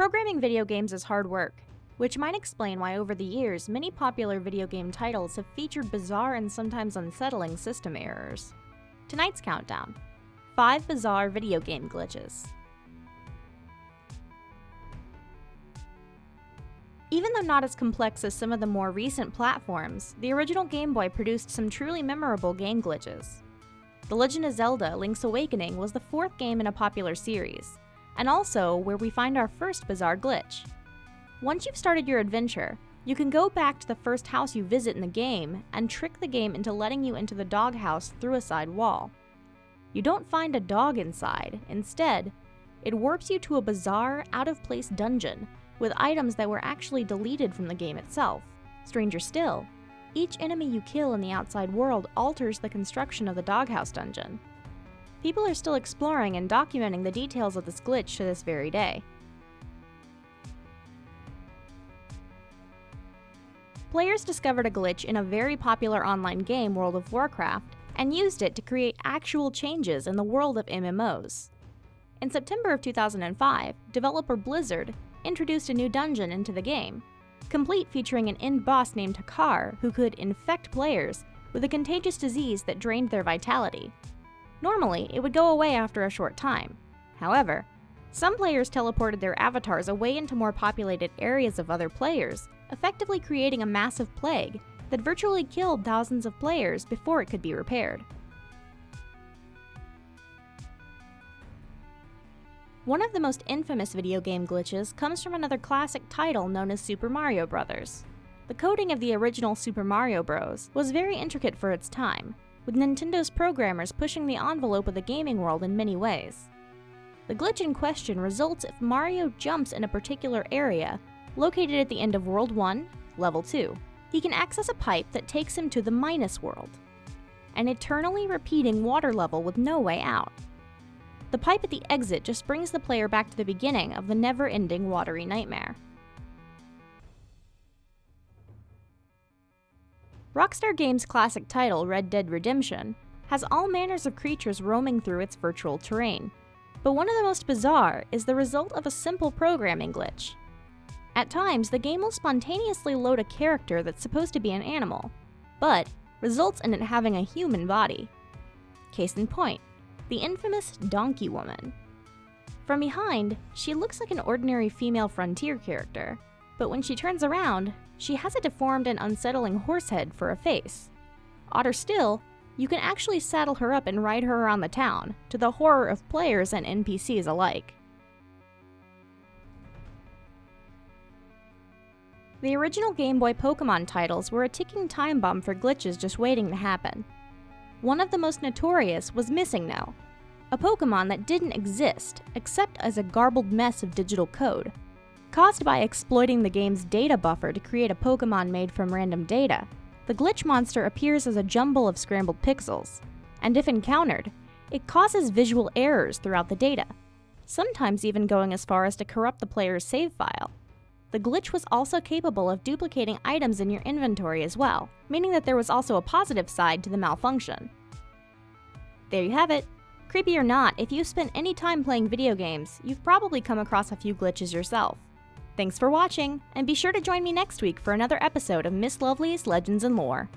Programming video games is hard work, which might explain why over the years many popular video game titles have featured bizarre and sometimes unsettling system errors. Tonight's countdown: 5 bizarre video game glitches. Even though not as complex as some of the more recent platforms, the original Game Boy produced some truly memorable game glitches. The Legend of Zelda: Link's Awakening was the 4th game in a popular series, and also where we find our first bizarre glitch. Once you've started your adventure, you can go back to the first house you visit in the game and trick the game into letting you into the doghouse through a side wall. You don't find a dog inside. Instead, it warps you to a bizarre, out-of-place dungeon with items that were actually deleted from the game itself. Stranger still, each enemy you kill in the outside world alters the construction of the doghouse dungeon. People are still exploring and documenting the details of this glitch to this very day. Players discovered a glitch in a very popular online game, World of Warcraft, and used it to create actual changes in the world of MMOs. In September of 2005, developer Blizzard introduced a new dungeon into the game, complete featuring an end boss named Hakar who could infect players with a contagious disease that drained their vitality. Normally, it would go away after a short time. However, some players teleported their avatars away into more populated areas of other players, effectively creating a massive plague that virtually killed thousands of players before it could be repaired. One of the most infamous video game glitches comes from another classic title known as Super Mario Bros. The coding of the original Super Mario Bros. Was very intricate for its time, with Nintendo's programmers pushing the envelope of the gaming world in many ways. The glitch in question results if Mario jumps in a particular area located at the end of World 1, Level 2. He can access a pipe that takes him to the Minus World, an eternally repeating water level with no way out. The pipe at the exit just brings the player back to the beginning of the never-ending watery nightmare. Rockstar Games' classic title, Red Dead Redemption, has all manners of creatures roaming through its virtual terrain, but one of the most bizarre is the result of a simple programming glitch. At times, the game will spontaneously load a character that's supposed to be an animal, but results in it having a human body. Case in point, the infamous Donkey Woman. From behind, she looks like an ordinary female Frontier character, but when she turns around, she has a deformed and unsettling horse head for a face. Odder still, you can actually saddle her up and ride her around the town, to the horror of players and NPCs alike. The original Game Boy Pokémon titles were a ticking time bomb for glitches just waiting to happen. One of the most notorious was MissingNo, a Pokémon that didn't exist except as a garbled mess of digital code. Caused by exploiting the game's data buffer to create a Pokémon made from random data, the glitch monster appears as a jumble of scrambled pixels, and if encountered, it causes visual errors throughout the data, sometimes even going as far as to corrupt the player's save file. The glitch was also capable of duplicating items in your inventory as well, meaning that there was also a positive side to the malfunction. There you have it. Creepy or not, if you've spent any time playing video games, you've probably come across a few glitches yourself. Thanks for watching, and be sure to join me next week for another episode of Miss Lovely's Legends and Lore.